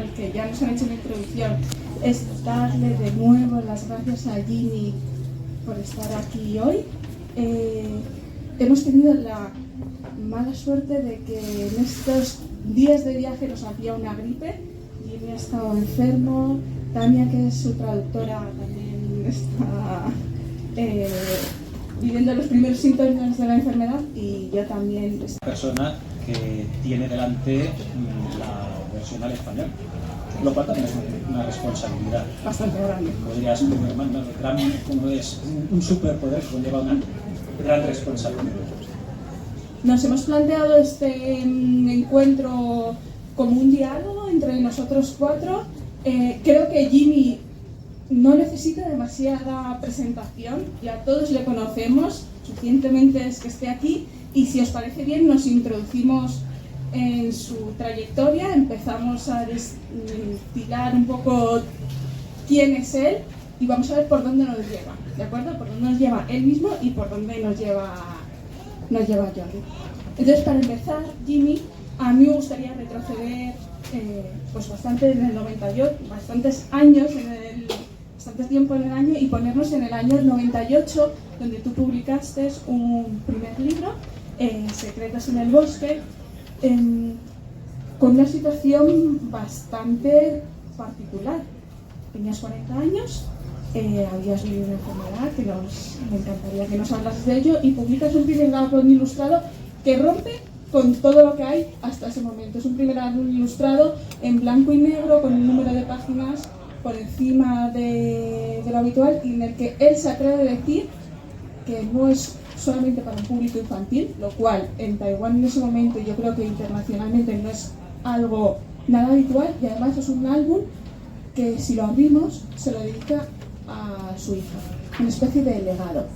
especial que ya nos han hecho una introducción es darle de nuevo las gracias a Jimmy por estar aquí hoy. Hemos tenido la mala suerte de que en estos días de viaje nos hacía una gripe. Jimmy ha estado enfermo, Tania, que es su traductora, también está viviendo los primeros síntomas de la enfermedad, y yo también. Persona que tiene delante la versión al español, lo cual también es una responsabilidad Bastante grande. Podrías como es un superpoder que conlleva una gran responsabilidad. Nos hemos planteado este encuentro como un diálogo entre nosotros cuatro. Creo que Jimmy no necesita demasiada presentación, ya todos le conocemos, suficientemente es que esté aquí, y si os parece bien nos introducimos en su trayectoria, empezamos a destilar un poco quién es él y vamos a ver por dónde nos lleva, ¿de acuerdo? Por dónde nos lleva él mismo y por dónde nos lleva Jordi. Entonces, para empezar, Jimmy, a mí me gustaría retroceder pues bastante en el 98, bastante tiempo en el año, y ponernos en el año 98, donde tú publicaste un primer libro, Secretos en el Bosque, con una situación bastante particular. Tenías 40 años, habías vivido una enfermedad que me encantaría que nos hablas de ello, y publicas un primer álbum ilustrado que rompe con todo lo que hay hasta ese momento. Es un primer álbum ilustrado en blanco y negro, con un número de páginas por encima de lo habitual, y en el que él se atreve a decir que no es solamente para un público infantil, lo cual en Taiwán en ese momento, y yo creo que internacionalmente, no es algo nada habitual, y además es un álbum que, si lo abrimos, se lo dedica a su hija, una especie de legado.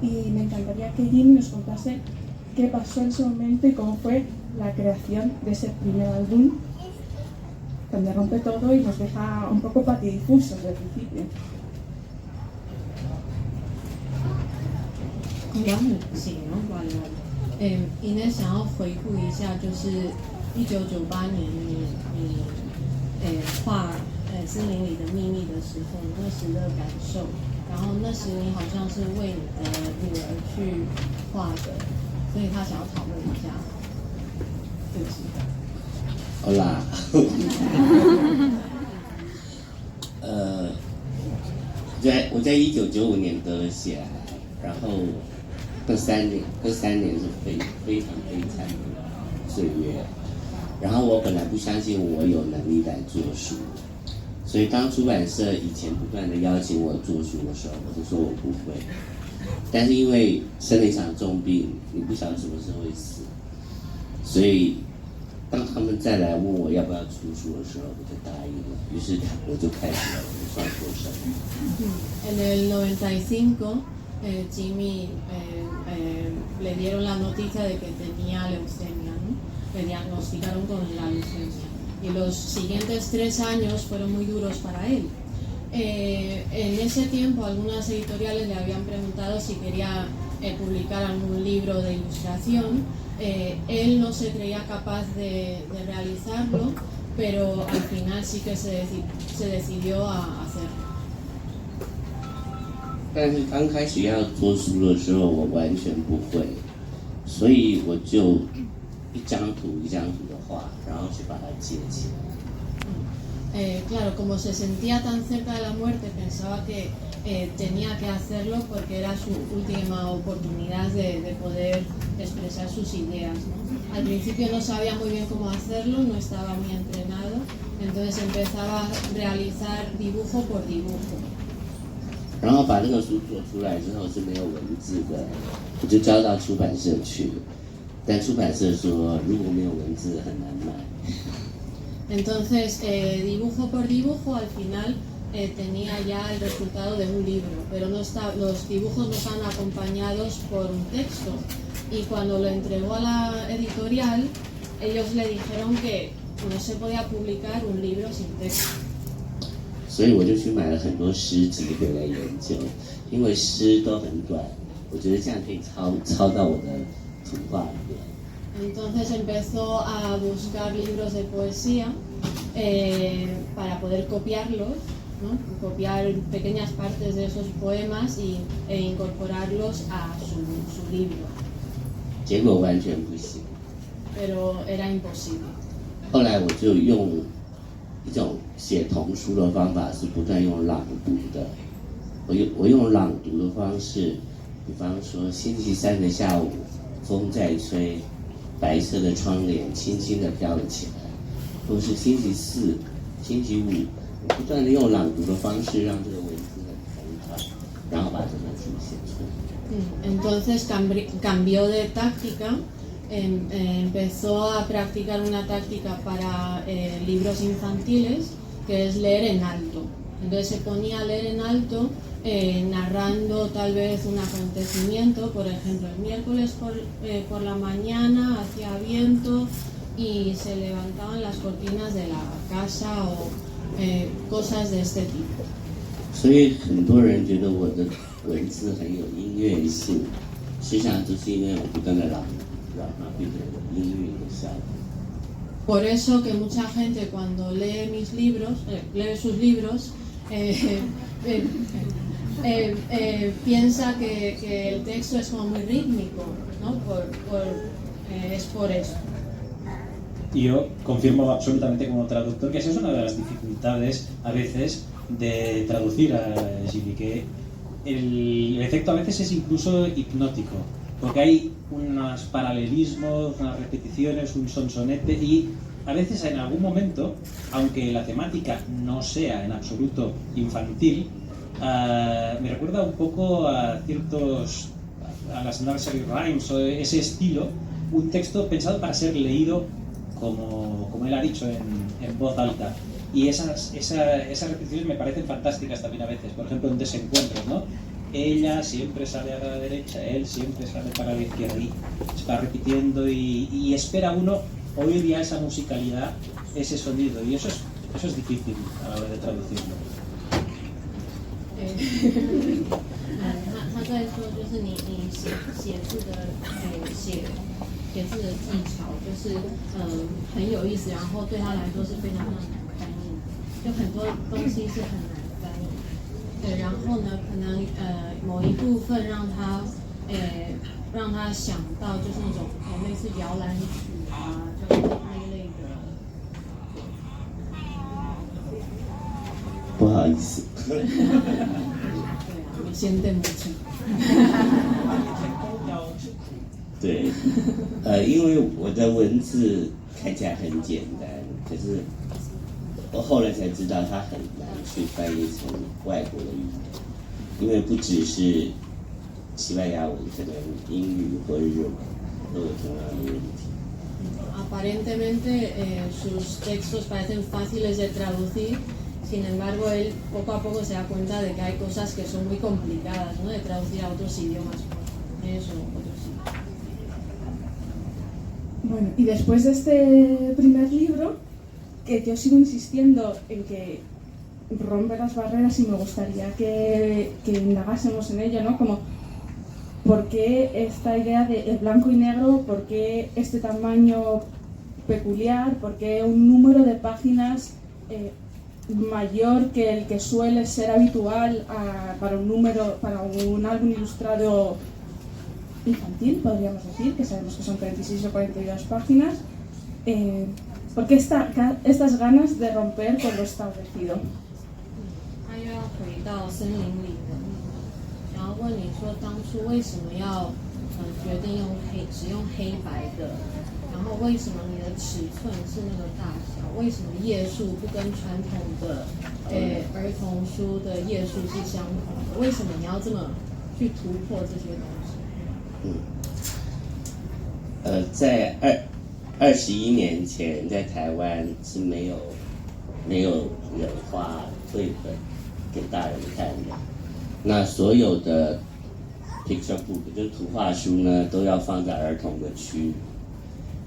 Y me encantaría que Jim nos contase qué pasó en ese momento y cómo fue la creación de ese primer álbum, donde rompe todo y nos deja un poco patidifusos desde el principio. 行，完了。Ines 想要回顾一下，就是1998年你画森林里的秘密的时候，那时的感受。然后那时你好像是为你的女儿去画的，所以他想要讨论一下。对不起。好啦。我在1995年得了血癌，然后这三年是非常悲惨的岁月。然后我本来不相信我有能力来做书，所以当出版社以前不断的邀请我做书的时候，我就说我不会。但是因为生了一场重病，你不晓得什么时候会死，所以当他们再来问我要不要出书的时候，我就答应了。于是我就开始了我的创作生涯。En el 95, Jimmy le dieron la noticia de que tenía leucemia, ¿no? Le diagnosticaron con la leucemia. Y los siguientes 3 años fueron muy duros para él. En ese tiempo algunas editoriales le habían preguntado si quería publicar algún libro de ilustración. Él no se creía capaz de realizarlo, pero al final sí que se decidió a hacerlo. 但是刚开始要做书的时候，我完全不会，所以我就一张图一张图的画，然后去把它接起来。Claro, como se sentía tan cerca de la muerte, pensaba que tenía que hacerlo porque era su última oportunidad de poder expresar sus ideas, ¿no? Al principio no sabía muy bien cómo hacerlo, no estaba muy entrenado, entonces empezaba a realizar dibujo por dibujo. 然后把这个书做出来之后是没有文字的，我就交到出版社去，但出版社说如果没有文字很难卖。Entonces, dibujo por dibujo, al final tenía ya el resultado de un libro, pero los dibujos no están acompañados por un texto. Y cuando lo entregó a la editorial, ellos le dijeron que no se podía publicar un libro sin texto. 所以我就去买了很多诗集回来研究，因为诗都很短，我觉得这样可以抄到我的图画里面。Entonces empezó a buscar libros de poesía para poder copiarlos, ¿no? Copiar pequeñas partes de esos poemas e incorporarlos a su libro. 结果完全不行。 Pero era imposible. 后来我就用一种写童书的方法，是不断用朗读的。我用朗读的方式，比方说星期三的下午，风在吹，白色的窗帘轻轻地飘了起来，或是星期四、星期五，我不断地用朗读的方式，让这个文字很通畅，然后把这本书写出来。Entonces cambió de táctica. Empezó a practicar una táctica para libros infantiles, que es leer en alto. Entonces se ponía a leer en alto, narrando tal vez un acontecimiento, por ejemplo, el miércoles por la mañana hacía viento y se levantaban las cortinas de la casa o cosas de este tipo. 所以很多人觉得我的文字很有音乐性，实际上就是因为我不断的朗读。 Por eso que mucha gente cuando lee mis libros, lee sus libros, piensa que el texto es como muy rítmico, ¿no? Es por eso. Y yo confirmo absolutamente como traductor que esa es una de las dificultades a veces de traducir a Jimmy, que el efecto a veces es incluso hipnótico, porque hay unos paralelismos, unas repeticiones, un sonsonete y a veces en algún momento, aunque la temática no sea en absoluto infantil, me recuerda un poco a las nursery rhymes o ese estilo, un texto pensado para ser leído como él ha dicho en voz alta. Y esas repeticiones me parecen fantásticas también a veces, por ejemplo en Desencuentros, ¿no? Ella siempre sale a la derecha, él siempre sale para la izquierda y se va repitiendo y espera uno oír ya esa musicalidad, ese sonido, y eso es difícil a la hora de traducirlo. 他在说就是你写字的写字的技巧就是很有意思，然后对他来说是非常难翻译，就很多东西是很难翻译。对，然后呢，可能某一部分让他想到就是那种类似摇篮曲啊，就是那一类的。不好意思。对啊，me siente mucho。对，因为我的文字看起来很简单，可是我后来才知道它很难去翻译成外国的语言，因为不只是西班牙文，可能英语或日文都有同样的问题。Aparentemente sus textos parecen fáciles de traducir, sin embargo él poco a poco se da cuenta de que hay cosas que son muy complicadas, ¿no? De traducir a otros idiomas, eso, otros idiomas. Bueno, y después de este primer libro, que yo sigo insistiendo en que rompe las barreras y me gustaría que indagásemos en ello, ¿no? Como, ¿por qué esta idea de el blanco y negro? ¿Por qué este tamaño peculiar? ¿Por qué un número de páginas mayor que el que suele ser habitual para un álbum ilustrado infantil, podríamos decir, que sabemos que son 36 o 42 páginas? ¿Por qué estas ganas de romper con lo establecido? 他又要回到森林里的，然后问你说当初为什么要决定只用黑白的，然后为什么你的尺寸是那个大小，为什么页数不跟传统的儿童书的页数是相同的，为什么你要这么去突破这些东西？在21年前，在台湾是没有人画绘本给大人看的。那所有的 picture book 就是图画书呢，都要放在儿童的区。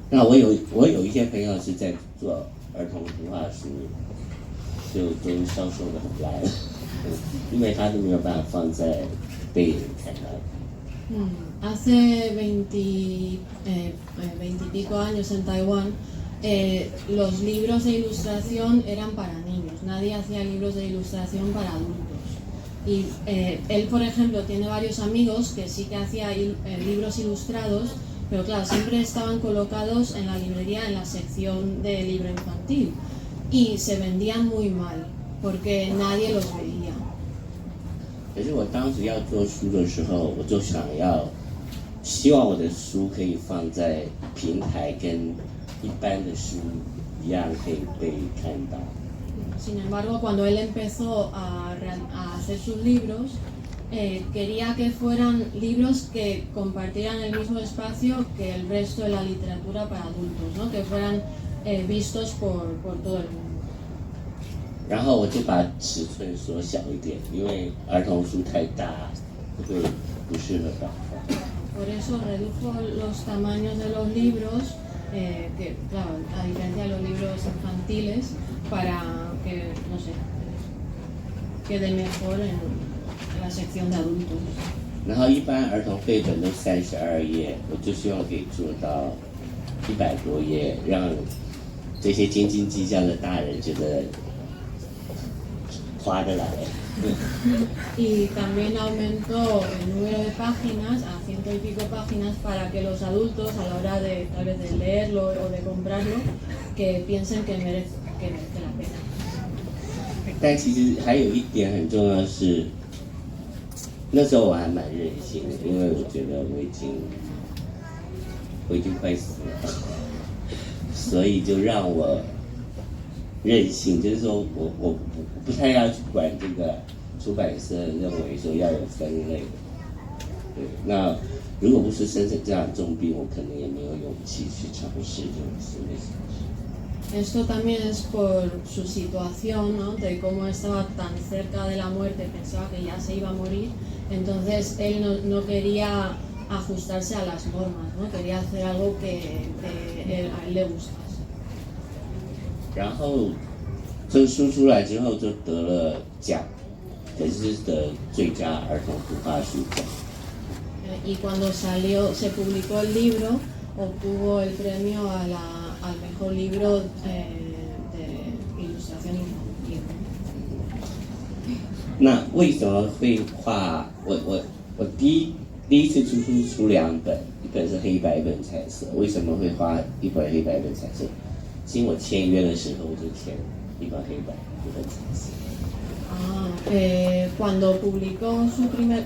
那我有一些朋友是在做儿童图画书，就都销售的很烂，因为他都没有办法放在被人看到。Hace 20 y pico años en Taiwán los libros de ilustración eran para niños, nadie hacía libros de ilustración para adultos. Y él, por ejemplo, tiene varios amigos que sí que hacía libros ilustrados, pero claro, siempre estaban colocados en la librería en la sección de libro infantil y se vendían muy mal porque nadie los veía. 可是我当时要做书的时候，我就希望我的书可以放在平台，跟一般的书一样可以被看到。 Sin embargo, cuando él empezó a hacer sus libros, quería que fueran libros que compartieran el mismo espacio que el resto de la literatura para adultos, ¿no? Que fueran vistos por todo el mundo. 然后我就把尺寸缩小一点，因为儿童书太大会不适合导放。 Por eso redujo los tamaños de los libros, que claro, a diferencia de los libros infantiles, para que, no sé, quede mejor en la sección de adultos. 然后一般儿童绘本都32页，我就希望可以做到100多页，让这些斤斤计较的大人觉得划得来。Y también aumentó el número de páginas a 100 y pico páginas para que los adultos, a la hora de tal vez de leerlo o de comprarlo, que piensen que merece la pena. 但其实还有一点很重要的是，那时候我还蛮任性的，因为我觉得我已经快死了，所以就让我任性，就是说我不太要去管这个出版社认为说要有分类的。对，那如果不是生这样重病，我可能也没有勇气去尝试这种新的形式。 Esto también es por su situación, ¿no? De cómo estaba tan cerca de la muerte, pensaba que ya se iba a morir, entonces él no quería ajustarse a las normas, ¿no? Quería hacer algo que a él le gustase. 然后这书出来之后就得了奖，可是得最佳儿童图画书奖。 Y cuando se publicó el libro, obtuvo el premio al mejor libro de ilustración infantil. 那为什么会画？我第一次出书出2本，一本是黑白，一本彩色。为什么会画一本黑白，一本彩色？是因为我签约的时候我就签一本黑白，一本彩色。 Cuando publicó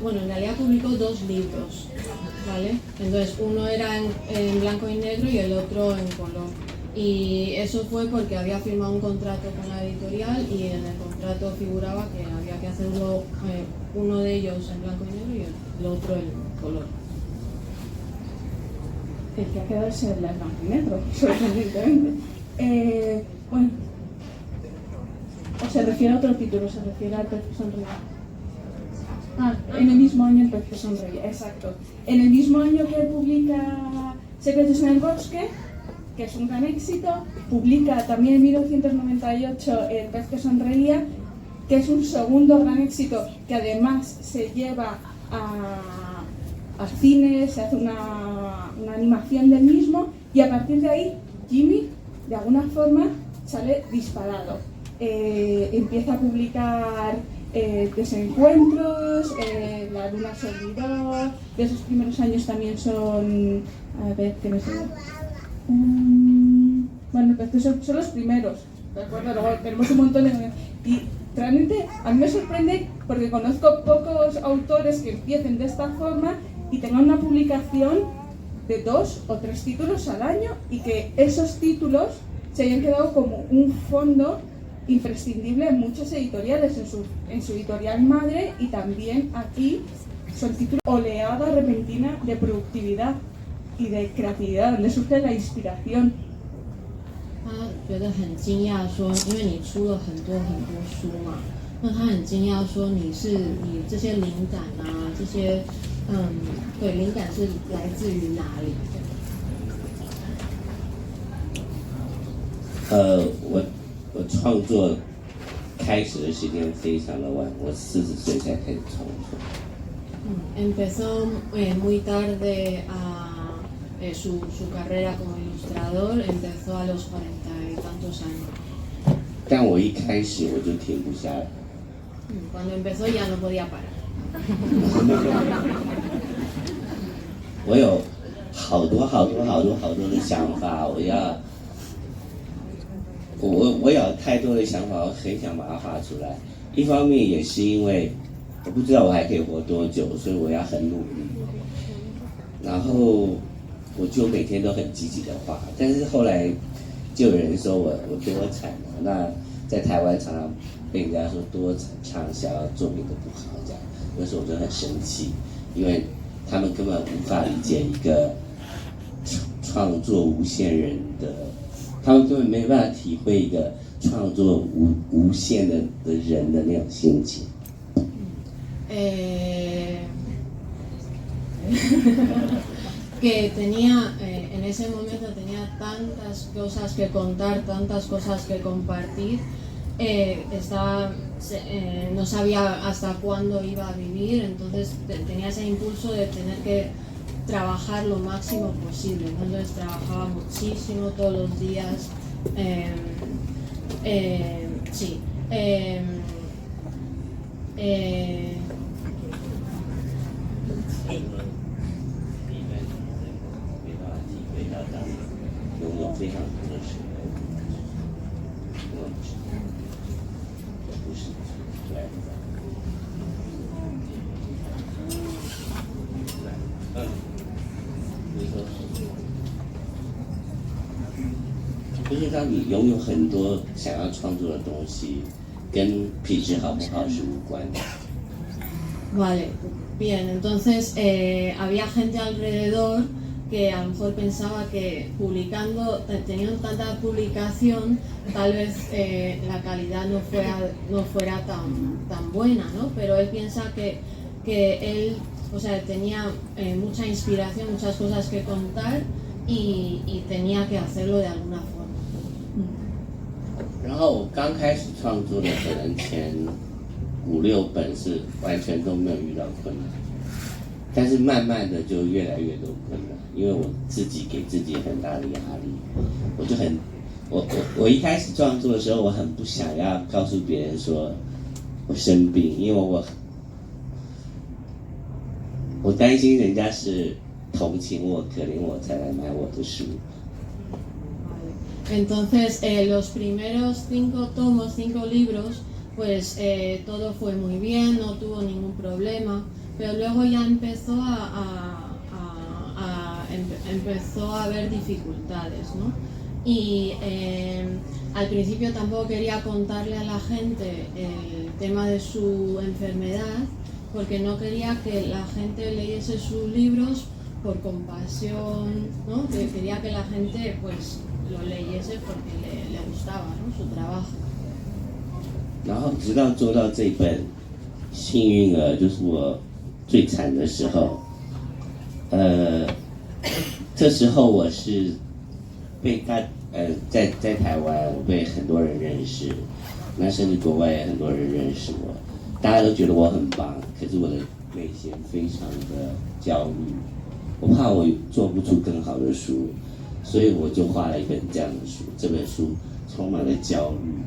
bueno, en realidad publicó 2 libros, ¿vale? Entonces uno era en blanco y negro y el otro en color. Y eso fue porque había firmado un contrato con la editorial y en el contrato figuraba que había que hacerlo uno de ellos en blanco y negro y el otro en color. El que ha quedado es el blanco y negro, sorprendentemente. Bueno. ¿O se refiere a otro título? ¿Se refiere al Pez que sonríe? Ah, en el mismo año el Pez que sonríe, exacto. En el mismo año que publica Secretos en el Bosque, que es un gran éxito, publica también en 1998 El Pez que sonreía, que es un segundo gran éxito que además se lleva al cine, se hace una animación del mismo y a partir de ahí Jimmy de alguna forma sale disparado. Empieza a publicar Desencuentros, La luna se olvidó, de esos primeros años también son, a ver, ¿qué me suena? Bueno, pues son los primeros, ¿de acuerdo? Luego tenemos un montón de... Y realmente a mí me sorprende porque conozco pocos autores que empiecen de esta forma y tengan una publicación de 2 o 3 títulos al año y que esos títulos se hayan quedado como un fondo imprescindible en muchas editoriales, en su editorial madre y también aquí son títulos oleada repentina de productividad y de creatividad, donde surge la inspiración. 他觉得很惊讶说，因为你出了很多书嘛，那他很惊讶说你这些灵感啊，这些对，灵感是来自于哪里？我创作开始的时间非常的晚，我40岁才开始创作。Empezó muy tarde su carrera como ilustrador. ilustrador empezó a los 40 y tantos años. 但我一开始我就停不下来。 Cuando empezó ya no podía parar. 我有好多的想法，我有太多的想法，我很想把它画出来。一方面也是因为我不知道我还可以活多久，所以我要很努力。然后我就每天都很积极的画，但是后来就有人说我多产了，那在台湾常常被人家说多畅销，作品都不好这样，那时候我就很生气，因为他们根本无法理解一个创作无限人的，他们根本没办法体会一个创作无限的人的那种心情。Que tenía, en ese momento tenía tantas cosas que contar, tantas cosas que compartir, no sabía hasta cuándo iba a vivir, entonces tenía ese impulso de tener que trabajar lo máximo posible, ¿no? Entonces trabajaba muchísimo todos los días, sí.就是当你拥有很多想要创作的东西，跟品质好不好是无关的。 Vale, bien, entonces había gente alrededor que a lo mejor pensaba que publicando, teniendo tanta publicación, tal vez la calidad no fuera tan buena, ¿no? Pero él piensa que él, o sea, tenía mucha inspiración, muchas cosas que contar y tenía que hacerlo de alguna forma. 然后我刚开始创作的可能前5、6本是完全都没有遇到困难，但是慢慢的就越来越多困难，因为我自己给自己很大的压力，我一开始创作的时候，我很不想要告诉别人说我生病，因为我担心人家是同情我、可怜我才来买我的书。 Entonces, los primeros 5 tomos, 5 libros, pues todo fue muy bien, no tuvo ningún problema, pero luego ya empezó empezó a haber dificultades, ¿no? Y al principio tampoco quería contarle a la gente el tema de su enfermedad, porque no quería que la gente leyese sus libros por compasión, ¿no? Que quería que la gente, pues, lo leyese porque le gustaba, ¿no? Su trabajo. 然后直到做到这本幸运儿，就是我最惨的时候，这时候我是被在台湾我被很多人认识，那甚至国外也很多人认识我，大家都觉得我很棒，可是我的内心非常的焦虑，我怕我做不出更好的书。 所以我就画了一本这样的书，这本书充满了焦虑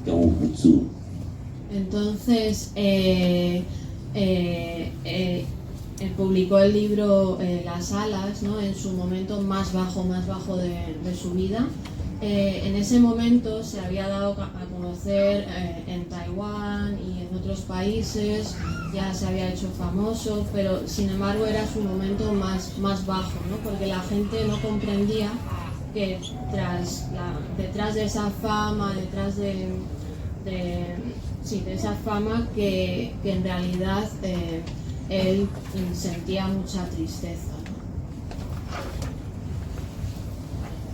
跟无助。Entonces publicó el libro Las Alas, ¿no? En su momento más bajo de su vida. En ese momento se había dado a conocer en Taiwán y en otros países, ya se había hecho famoso, pero sin embargo era su momento más bajo, ¿no? Porque la gente no comprendía que detrás de esa fama, detrás de esa fama, que en realidad él sentía mucha tristeza.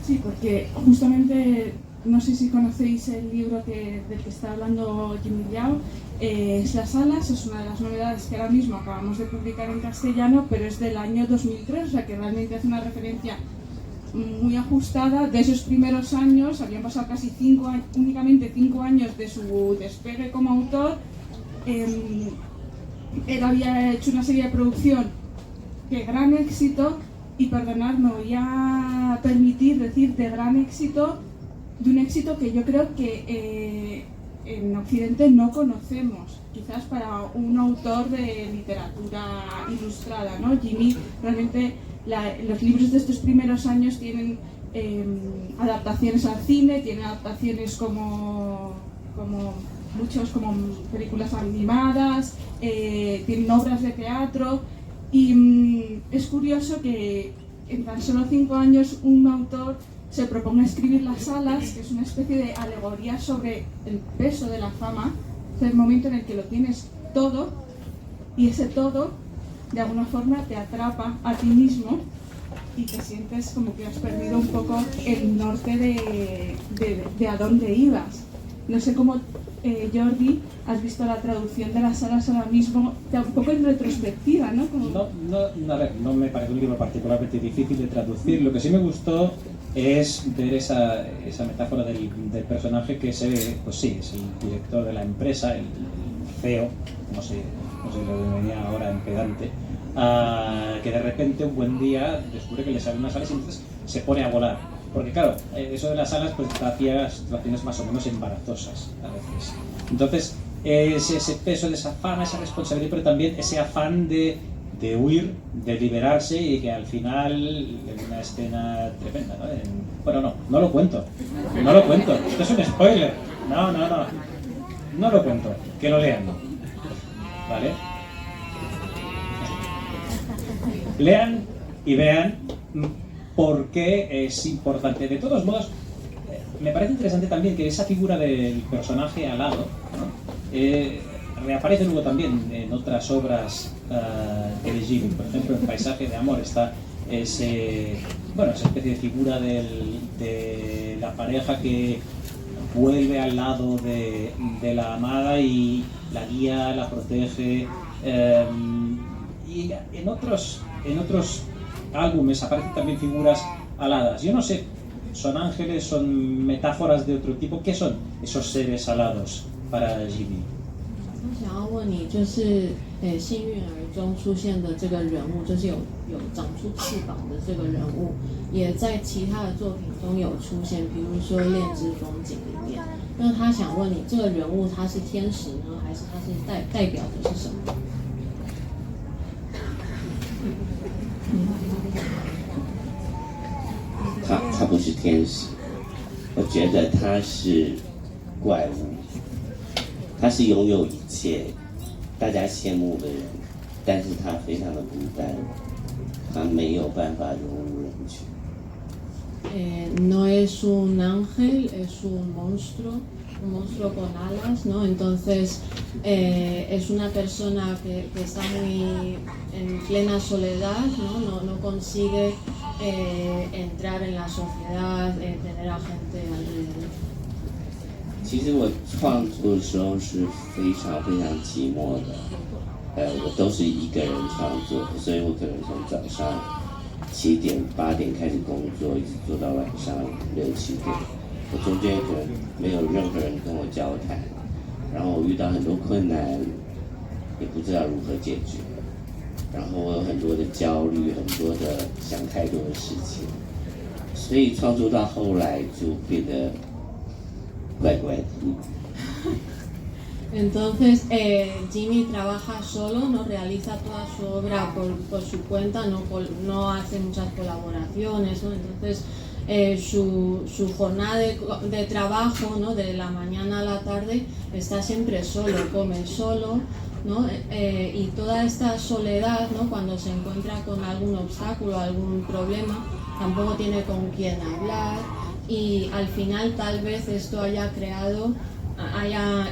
Sí, porque justamente, no sé si conocéis el libro del que está hablando Jimmy Liao, es Las Alas, es una de las novedades que ahora mismo acabamos de publicar en castellano, pero es del año 2003, o sea que realmente hace una referencia muy ajustada de esos primeros años. Habían pasado casi únicamente 5 años de su despegue como autor. Él había hecho una serie de producción de gran éxito y perdonad, me voy a permitir decir de gran éxito, de un éxito que yo creo que en Occidente no conocemos, quizás para un autor de literatura ilustrada, ¿no? Jimmy, realmente los libros de estos primeros años tienen adaptaciones al cine, tienen adaptaciones como películas animadas, tienen obras de teatro, y es curioso que en tan solo 5 años un autor se proponga escribir Las alas, que es una especie de alegoría sobre el peso de la fama. Es el momento en el que lo tienes todo, y ese todo de alguna forma te atrapa a ti mismo y te sientes como que has perdido un poco el norte de a dónde ibas. No sé cómo, Jordi, has visto la traducción de Las alas ahora mismo, un poco en retrospectiva, ¿no? A ver, no me parece un libro particularmente difícil de traducir. Lo que sí me gustó es ver esa metáfora del personaje que pues sí, es el director de la empresa, el CEO, no sé lo venía ahora en pedante, que de repente un buen día descubre que le salen unas alas y entonces se pone a volar. Porque claro, eso de las alas pues hacía situaciones más o menos embarazosas a veces. Entonces, ese peso de esa fama, esa responsabilidad, pero también ese afán de huir, de liberarse, y que al final en una escena tremenda, ¿no? Bueno, no lo cuento, esto es un spoiler, no lo cuento, que lo lean, ¿vale? Lean y vean por qué es importante. De todos modos, me parece interesante también que esa figura del personaje alado, ¿no? Reaparece luego también en otras obras de Jimmy. Por ejemplo, en Paisaje de amor está esa especie de figura de la pareja que vuelve al lado de la amada y la guía, la protege, y en otros álbumes aparecen también figuras aladas. Yo no sé, ¿son ángeles, son metáforas de otro tipo? ¿Qué son esos seres alados para Jimmy? 我想要问你，就是幸运儿中出现的这个人物，就是有长出翅膀的这个人物，也在其他的作品中有出现，比如说《恋之风景》里面。那他想问你，这个人物他是天使呢，还是他是代表的是什么？他不是天使，我觉得他是怪物。他是拥有一切，大家羡慕的人，但是他非常的孤单，他没有办法融入人群。No es un ángel, es un monstruo con alas, ¿no? Entonces es una persona que está muy en plena soledad, ¿no? No consigue entrar en la sociedad, tener a gente alrededor. 其实我创作的时候是非常非常寂寞的，我都是一个人创作，所以我可能从早上7点8点开始工作，一直做到晚上6、7点。我中间可能没有任何人跟我交谈，然后我遇到很多困难，也不知道如何解决，然后我有很多的焦虑，很多的想太多的事情，所以创作到后来就变得怪怪的。Entonces Jimmy trabaja solo, no realiza toda su obra por su cuenta, no hace muchas colaboraciones, ¿no? Entonces su jornada de trabajo, ¿no? De la mañana a la tarde está siempre solo, come solo, ¿no? Y toda esta soledad, ¿no? Cuando se encuentra con algún obstáculo, algún problema, tampoco tiene con quién hablar, y al final tal vez esto haya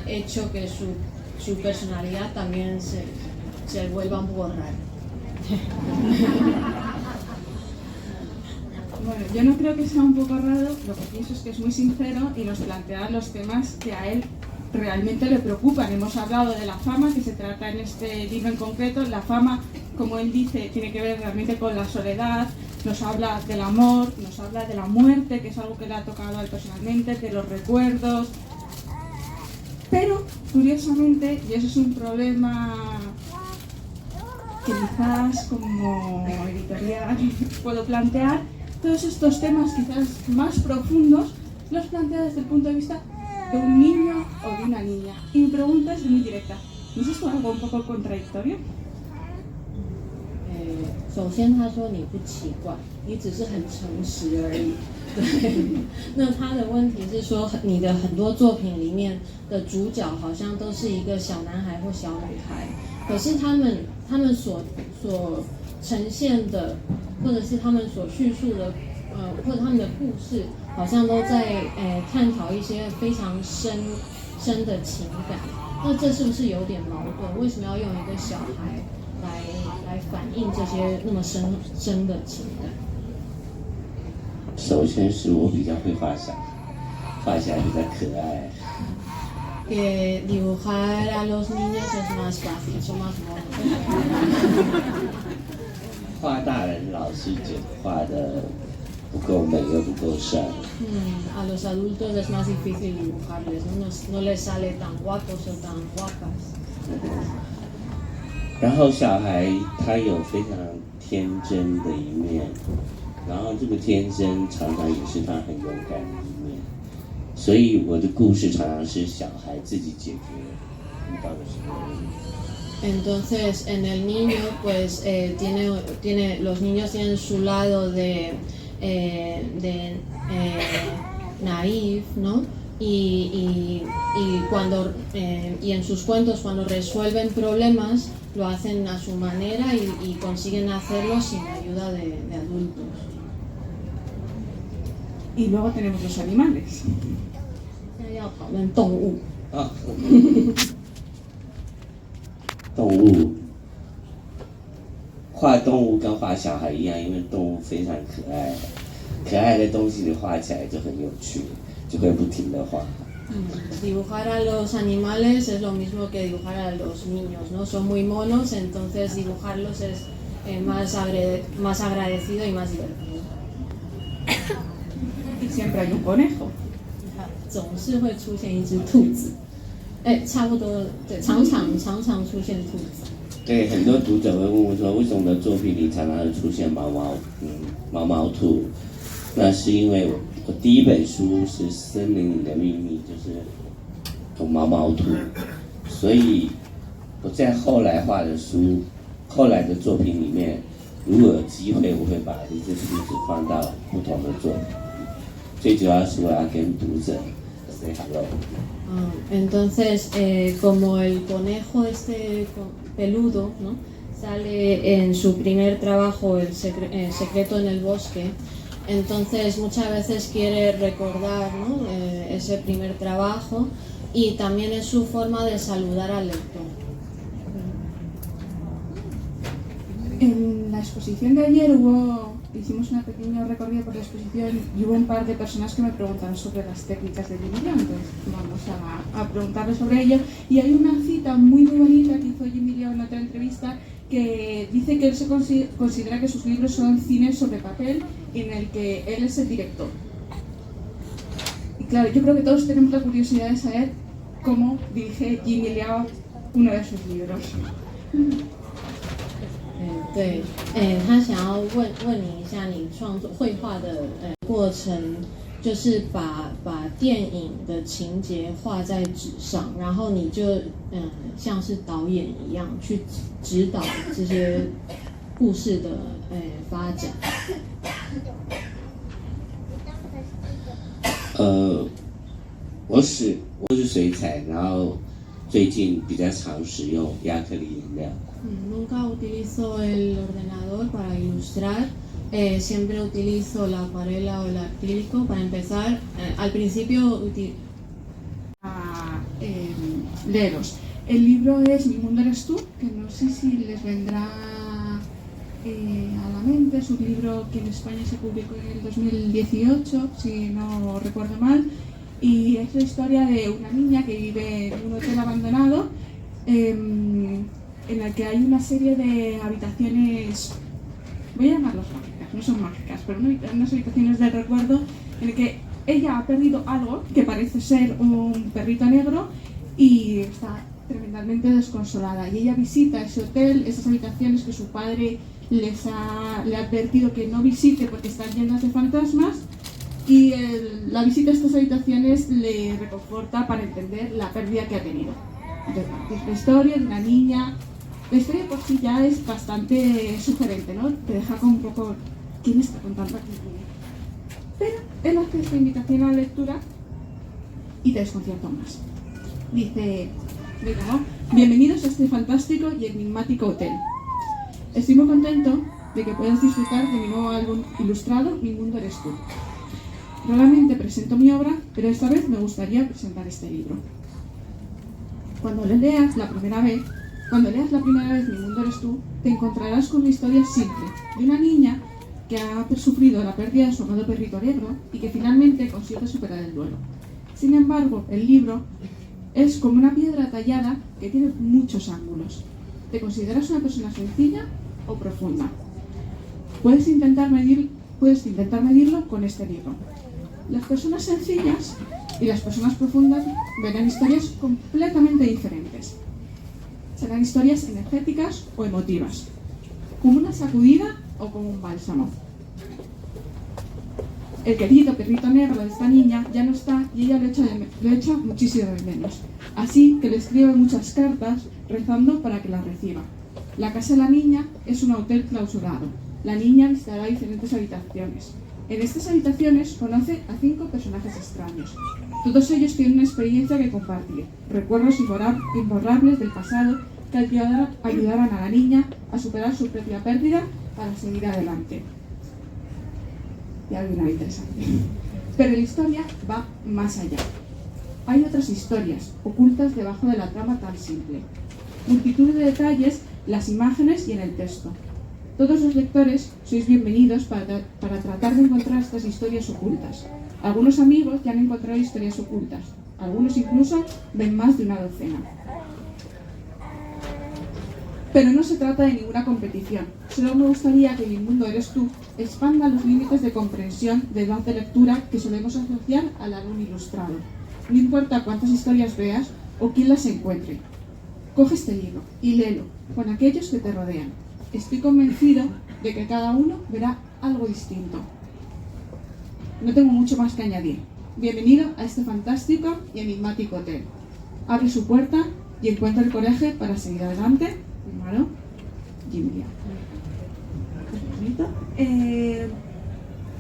hecho que su personalidad también se vuelva un poco rara. Bueno, yo no creo que sea un poco raro, lo que pienso es que es muy sincero y nos plantea los temas que a él realmente le preocupan. Hemos hablado de la fama, que se trata en este libro en concreto. La fama, como él dice, tiene que ver realmente con la soledad, nos habla del amor, nos habla de la muerte, que es algo que le ha tocado a él personalmente, de los recuerdos. Pero, curiosamente, y eso es un problema que quizás como editorial puedo plantear todos estos temas quizás más profundos, los plantea desde el punto de vista de un niño o de una niña. Y mi pregunta es muy directa. ¿No es esto algo un poco contradictorio? 首先他说你不奇怪，你只是很诚实而已。对，那他的问题是说，你的很多作品里面的主角好像都是一个小男孩或小女孩，可是他们所呈现的，或者是他们所叙述的，或者他们的故事，好像都在探讨一些非常深的情感。那这是不是有点矛盾？为什么要用一个小孩来反映这些那么深的情感？首先是我比较会画小孩，画起来比较可爱。Que dibujar a los niños es más fácil, son más monos. 画大人老是觉得画的不够美又不够帅。A los adultos es más difícil dibujarles, no les sale tan guapos o tan guapas. 然后小孩他有非常天真的一面，然后这个天真常常也是他很勇敢的一面，所以我的故事常常是小孩自己解决遇到的什么问题。 Entonces, en el niño, pues los niños tienen su lado de naif, ¿no? Y en sus cuentos, cuando resuelven problemas, lo hacen a su manera y consiguen hacerlo sin ayuda de adultos. Y luego tenemos los animales. 要讨论动物。动物画动物跟画小孩一样，因为动物非常可爱，可爱的东西画起来就很有趣，就会不停的画。Dibujar a los animales es lo mismo que dibujar a los niños, ¿no? Son muy monos, entonces dibujarlos es más agradecido y más divertido. Y siempre hay un conejo. 总是会出现一只兔子，差不多，对，常常出现兔子。对，很多读者会问我说，为什么我的作品里常常会出现毛毛兔？那是因为我第一本书是《森林里的秘密》，就是有毛毛兔，所以我在后来画的书、后来的作品里面，如果有机会，我会把这只兔子放到不同的作品。最主要是我要跟读者 say hello。Entonces, como el conejo peludo, ¿no? Sale en su primer trabajo, El secreto en el bosque, entonces muchas veces quiere recordar, ¿no? Ese primer trabajo y también es su forma de saludar al lector. En la exposición de ayer hicimos un pequeño recorrido por la exposición y hubo un par de personas que me preguntaron sobre las técnicas de Jimmy León, entonces vamos a preguntarles sobre ello. Y hay una cita muy bonita que hizo Jimmy León en otra entrevista que dice que él se considera que sus libros son cine sobre papel en el que él es el director. Y claro, yo creo que todos tenemos la curiosidad de saber cómo dirige Jimmy León uno de sus libros. 对，他想要问你一下，你创作绘画的过程，就是把电影的情节画在纸上，然后你就像是导演一样去指导这些故事的发展。我是水彩，然后最近比较常使用亚克力颜料。Nunca utilizo el ordenador para ilustrar, siempre utilizo la acuarela o el acrílico para empezar. Al principio leeros. El libro es Mi mundo eres tú, que no sé si les vendrá a la mente. Es un libro que en España se publicó en el 2018, si no recuerdo mal, y es la historia de una niña que vive en un hotel abandonado, en la que hay una serie de habitaciones, voy a llamarlas mágicas, no son mágicas, pero unas habitaciones de recuerdo en el que ella ha perdido algo que parece ser un perrito negro y está tremendamente totalmente desconsolada y ella visita ese hotel, esas habitaciones que su padre le ha advertido que no visite porque están llenas de fantasmas, y la visita a estas habitaciones le reconforta para entender la pérdida que ha tenido. Entonces, es la historia de una niña. La historia por sí ya es bastante sugerente, ¿no? Te deja con un poco quién está contando aquí. Pero él hace esta invitación a la lectura y te desconcierta más. Dice, venga, ¿no? Bienvenidos a este fantástico y enigmático hotel. Estoy muy contento de que puedas disfrutar de mi nuevo álbum ilustrado, Mi Mundo Eres Tú. Raramente presento mi obra, pero esta vez me gustaría presentar este libro. Cuando leas la primera vez Mi Mundo Eres Tú, te encontrarás con una historia simple de una niña que ha sufrido la pérdida de su amado perrito negro y que finalmente consigue superar el duelo. Sin embargo, el libro es como una piedra tallada que tiene muchos ángulos. ¿Te consideras una persona sencilla o profunda? Puedes intentar medirlo con este libro. Las personas sencillas y las personas profundas verán historias completamente diferentes. Serán historias energéticas o emotivas, como una sacudida o como un bálsamo. El querido perrito negro de esta niña ya no está y ella lo echa muchísimo de menos. Así que le escribe muchas cartas rezando para que las reciba. La casa de la niña es un hotel clausurado. La niña visitará diferentes habitaciones. En estas habitaciones conoce a 5 personajes extraños. Todos ellos tienen una experiencia que compartir, recuerdos imborrables del pasado que ayudarán a la niña a superar su propia pérdida para seguir adelante. Y algo muy interesante. Pero la historia va más allá. Hay otras historias ocultas debajo de la trama tan simple. Multitud de detalles, las imágenes y en el texto. Todos los lectores sois bienvenidos para tratar de encontrar estas historias ocultas. Algunos amigos ya han encontrado historias ocultas. Algunos incluso ven más de una docena. Pero no se trata de ninguna competición. Solo me gustaría que Mi Mundo Eres Tú expanda los límites de comprensión de edad de lectura que solemos asociar al álbum ilustrado. No importa cuántas historias veas o quién las encuentre. Coge este libro y léelo con aquellos que te rodean. Estoy convencido de que cada uno verá algo distinto. No tengo mucho más que añadir. Bienvenido a este fantástico y enigmático hotel. Abre su puerta y encuentra el coraje para seguir adelante. Hermano, Jimmy.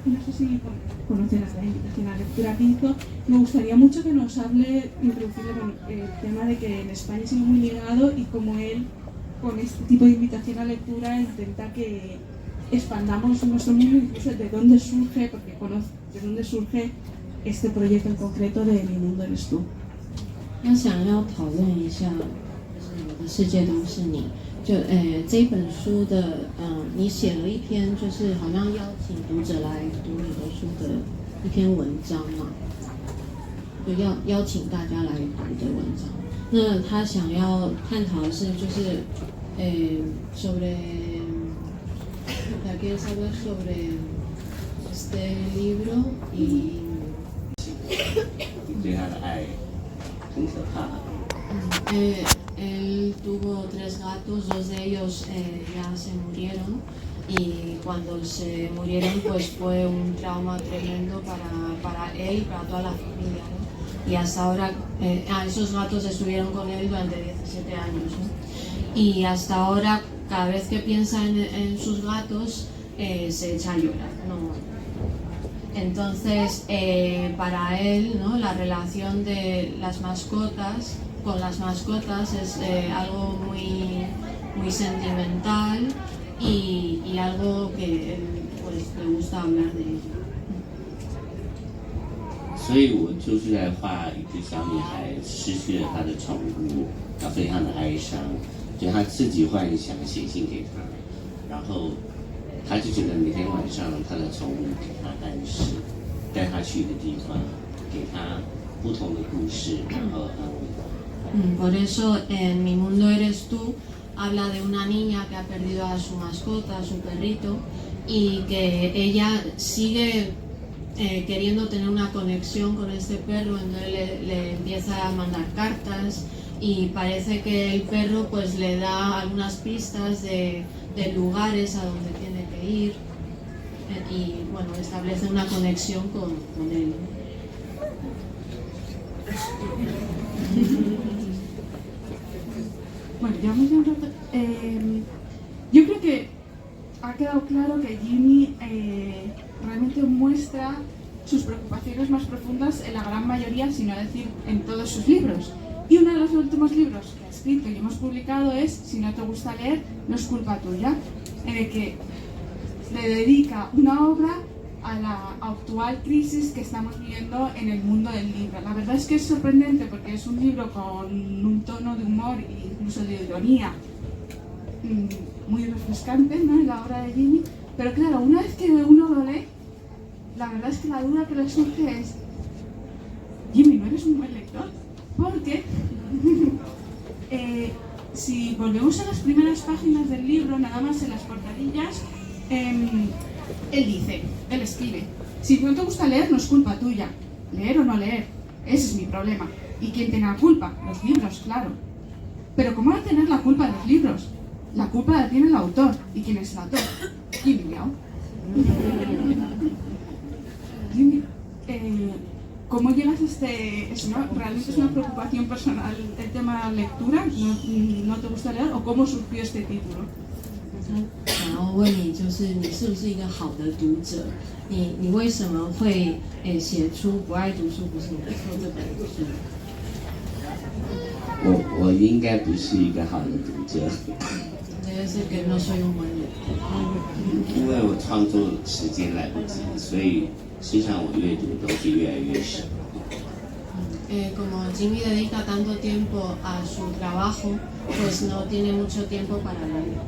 No sé si conocen la invitación a la lectura que hizo. Me gustaría mucho que nos hable, introducirle con el tema de que en España sigue muy ligado y como él, con este tipo de invitación a lectura, intenta que expandamos nuestro mundo, incluso de dónde surge, porque conoce de dónde surge este proyecto en concreto de Mi Mundo Eres Tú. 那想要讨论一下，就是我的世界都是你。这本书的，你写了一篇，就是好像邀请读者来读你的书的一篇文章嘛，就邀请大家来读的文章。那他想要探讨的是，就是sobre ¿quieres hablar sobre este libro y 对他的爱很可怕。él tuvo 3 gatos, 2 de ellos ya se murieron y cuando se murieron pues fue un trauma tremendo para él y para toda la familia, ¿no? Y hasta ahora esos gatos estuvieron con él durante 17 años, ¿no? Y hasta ahora cada vez que piensa en sus gatos se echa a llorar, ¿no? Entonces para él, ¿no? La relación de las mascotas con las mascotas es algo muy sentimental y algo que pues le gusta hablar de ello. 所以我就是在画一个小女孩失去了她的宠物，她非常的哀伤，就她自己幻想写信给她，然后她就觉得每天晚上她的宠物给她暗示，带她去的地方，给她不同的故事，然后安慰她。Por eso en Mi Mundo Eres Tú habla de una niña que ha perdido a su mascota, a su perrito, y que ella sigue queriendo tener una conexión con este perro, entonces le empieza a mandar cartas y parece que el perro pues le da algunas pistas de lugares a donde tiene que ir y bueno, establece una conexión con él. Bueno, llevamos ya un rato. Yo creo que ha quedado claro que Jimmy realmente muestra sus preocupaciones más profundas en la gran mayoría, si no decir en todos sus libros. Y uno de los últimos libros que ha escrito y hemos publicado es Si no te gusta leer, no es culpa tuya, en el que le dedica una obra a la actual crisis que estamos viviendo en el mundo del libro. La verdad es que es sorprendente porque es un libro con un tono de humor e incluso de ironía muy refrescante, ¿no?, en la obra de Jimmy, pero claro, una vez que uno lo lee, la verdad es que la duda que le surge es: Jimmy, ¿no eres un buen lector? Porque si volvemos a las primeras páginas del libro, nada más en las portadillas, él escribe: si no te gusta leer, no es culpa tuya. Leer o no leer, ese es mi problema. ¿Y quién tiene la culpa? Los libros, claro. Pero ¿cómo va a tener la culpa de los libros? La culpa la tiene el autor. ¿Y quién es el autor? Jimmy Liao. Jimmy, ¿cómo llegas a ¿realmente es una preocupación personal el tema de la lectura? ¿No te gusta leer? ¿O cómo surgió este título? 想要问你，就是你是不是一个好的读者？你为什么会写出不爱读书不是你的错这本书？我应该不是一个好的读者， Debe ser que no soy un buen lector. 因为我创作时间来不及，所以实际上我阅读的东西越来越少。 Como Jimmy dedica tanto tiempo a su trabajo, pues no tiene mucho tiempo para leer.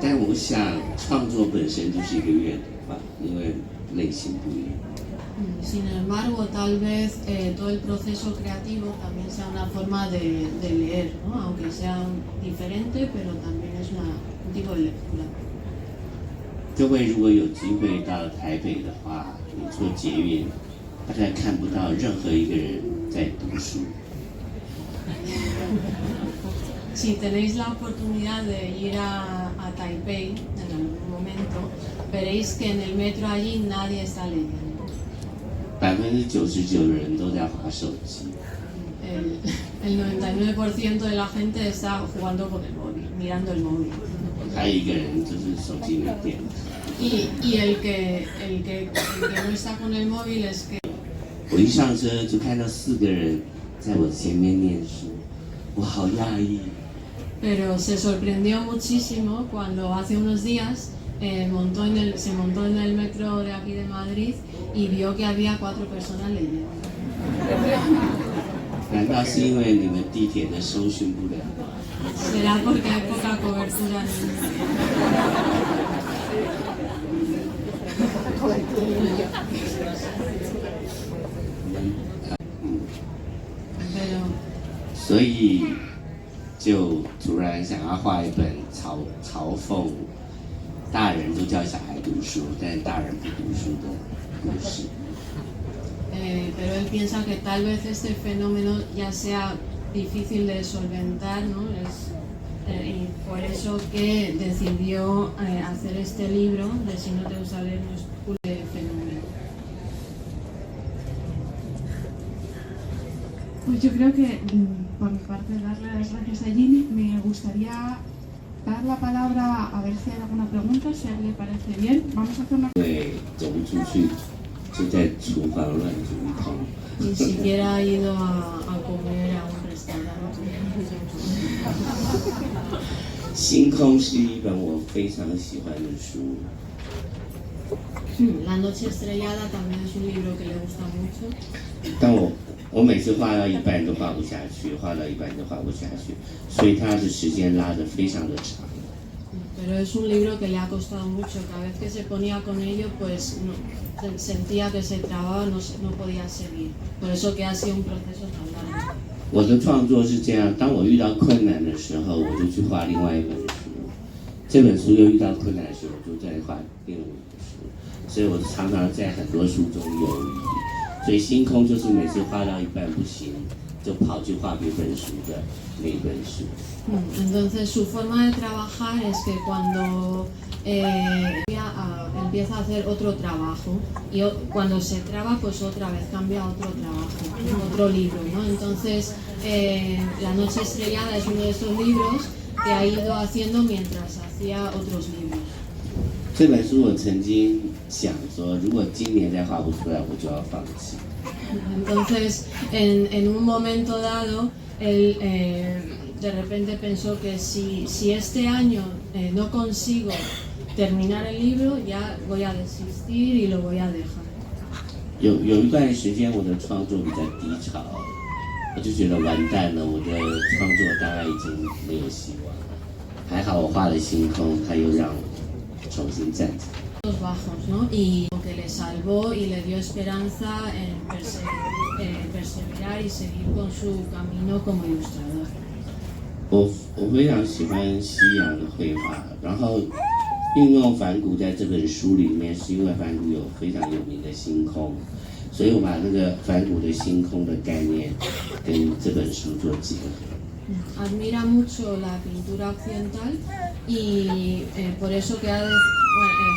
但我想创作本身就是一个阅读吧，因为类型不一样。 Sin embargo, tal vez todo el proceso creativo también sea una forma de leer, ¿no? Aunque sea diferente, pero también es un tipo de lectura. 各位如果有机会到台北的话，你坐捷运，大概看不到任何一个人在读书。 Si tenéis la oportunidad de ir a Taipei en algún momento, veréis que en el metro allí nadie está leyendo. 99%的人都在滑手机。 El 99% de la gente está jugando con el móvil, mirando el móvil. 还有一个人就是手机没电。 Y el que no está con el móvil es que 我一上车就看到4个人在我前面念书，我好讶异。 Pero se sorprendió muchísimo cuando hace unos días se montó en el metro de aquí de Madrid y vio que había 4 personas leyendo. 难道是因为你们地铁的收讯不良？ Será porque hay poca cobertura en Pero 所以就突然想要画一本嘲讽大人都叫小孩读书，但大人不读书的故事。 pero él piensa que tal vez este fenómeno ya sea difícil de solventar, ¿no? Y por eso que decidió hacer este libro de Si no te gusta leer no es culpa del fenómeno. Pues yo creo que, por mi parte, darle las gracias a Jimmy. Me gustaría dar la palabra a ver si hay alguna pregunta, si a él le parece bien. Vamos a hacer una... 因为走不出去，就在厨房乱煮一通。 Ni siquiera ha ido a comer a un restaurante. 星空是一本我非常喜欢的书。 La noche estrellada también es un libro que le gusta mucho. 但我每次画到一半都画不下去，画到一半都画不下去，所以它的时间拉得非常的长。 Pero es un libro que le ha costado mucho. Cada vez que se ponía con ello, pues sentía que se trababa, no podía seguir. Por eso que ha sido un proceso tan largo. 我的创作是这样，当我遇到困难的时候，我就去画另外一本书，这本书又遇到困难的时候，我就在画另外一本书，所以我常常在很多书中犹豫。所以星空就是每次画到一半不行，就跑去画别本书的那一本书。Entonces su forma de trabajar es que cuando empieza a hacer otro trabajo y cuando se traba pues otra vez cambia a otro trabajo, otro libro, ¿no? Entonces La Noche Estrellada es uno de esos libros que ha ido haciendo mientras hacía otros libros. 这本书我曾经想说，如果今年再画不出来，我就要放弃。Entonces en un momento dado él de repente pensó que si este año no consigo terminar el libro, ya voy a desistir y lo voy a dejar. 有一段时间我的创作比较低潮，我就觉得完蛋了，我的创作大概已经没有希望了。还好我画了星空，它又让我重新站起来。Los bajos, ¿no? Y lo que le salvó y le dio esperanza en perseverar y seguir con su camino como ilustrador. 我非常喜欢西洋的绘画，然后运用梵谷在这本书里面，是因为梵谷有非常有名的星空，所以我把那个梵谷的星空的概念跟这本书做结合。Admira mucho la pintura occidental y por eso que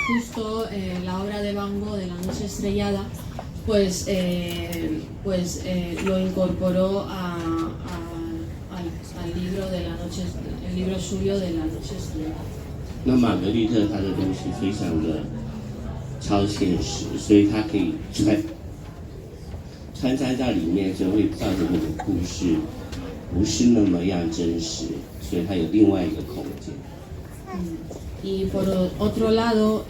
justo la obra de Van Gogh de La Noche Estrellada pues lo incorporó al libro de la noche, el libro suyo de La Noche Estrellada. 那玛格丽特她的东西非常的超现实，所以她可以穿插在里面，就会造成那个故事不是那么样真实，所以它有另外一个空间。Y por otro lado,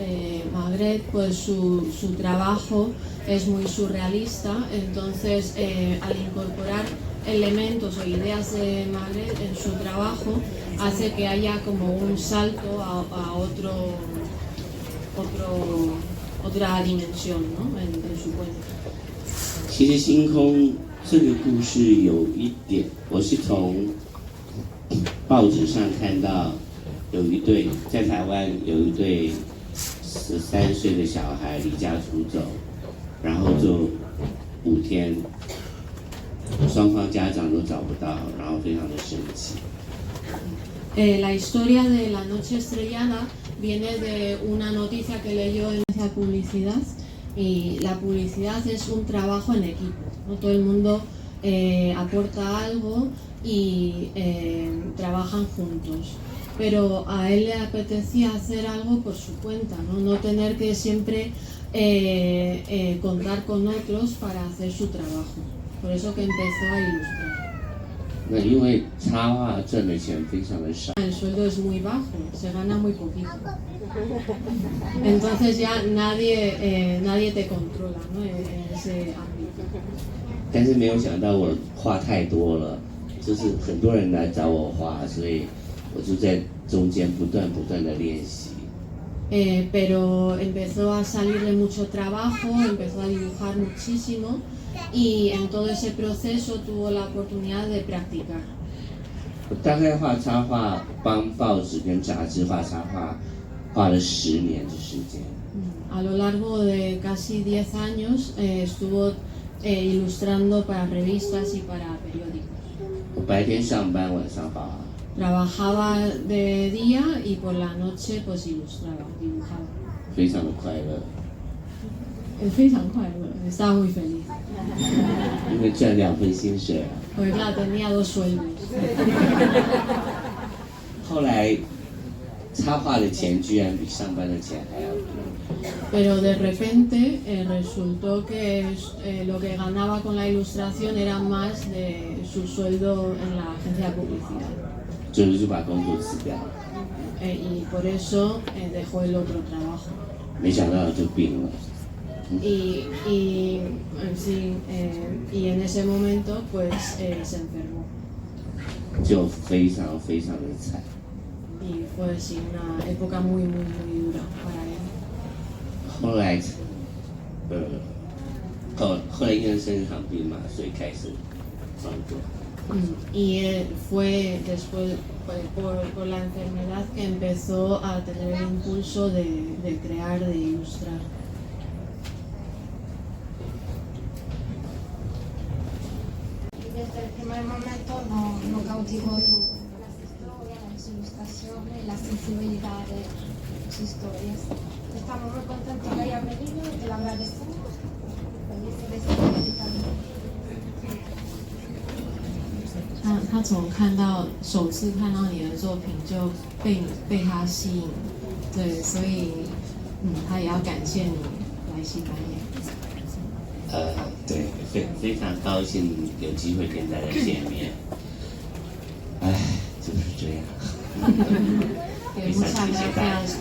Magritte, pues su trabajo es muy surrealista, entonces al incorporar elementos o ideas de Magritte en su trabajo hace que haya como un salto a otra dimensión, ¿no? en su cuento. 其实星空这个故事有一点，我是从报纸上看到，有一对在台湾有一对13岁的小孩离家出走，然后就5天，双方家长都找不到，然后非常的生气。La historia de La Noche Estrellada viene de una noticia que leyó en la publicidad y la publicidad es un trabajo en equipo, ¿no? Todo el mundo aporta algo y trabajan juntos, pero a él le apetecía hacer algo por su cuenta, no tener que siempre contar con otros para hacer su trabajo, por eso que empezó a ilustrar. 那因为插画挣的钱非常的少， El sueldo es muy bajo, se gana muy poquito. Entonces ya nadie te controla, ¿no? en ese ámbito. 但是没有想到我画太多了，就是很多人来找我画，所以我就在中间不断的练习。Pero empezó a salirle mucho trabajo, empezó a dibujar muchísimo y en todo ese proceso tuvo la oportunidad de practicar. 我大概画插画，帮报纸跟杂志画插画，画了10年的时间。A lo largo de casi 10 años estuvo ilustrando para revistas y para periódicos. 我白天上班，晚上画画。 Trabajaba de día y por la noche pues ilustraba, dibujaba. 非常的快乐， 非常快乐, estaba muy feliz. 因为赚2份薪水啊。 Porque claro, tenía 2 sueldos. 后来插画的钱居然比上班的钱还要多。 Pero de repente resultó que lo que ganaba con la ilustración era más de su sueldo en la agencia de publicidad. 就把工作辞掉了， Y por eso dejó el otro trabajo. 没想到就病了。 Y en ese momento pues se enfermó. 就非常的惨。 Y fue sí, una época muy dura para él. 后来，后来因为生一场病嘛，所以开始创作。Y fue después, por la enfermedad, que empezó a tener el impulso de crear, de ilustrar. Desde el primer momento no cautivó las historias, las ilustraciones, la sensibilidad de sus historias. Estamos muy contentos que haya venido y te lo agradecemos. Felices de estar también. 他从首次看到你的作品就被他吸引，对，所以他也要感谢你来西班牙。对，非常高兴有机会跟大家见面。哎，就是这样。对，muchas gracias.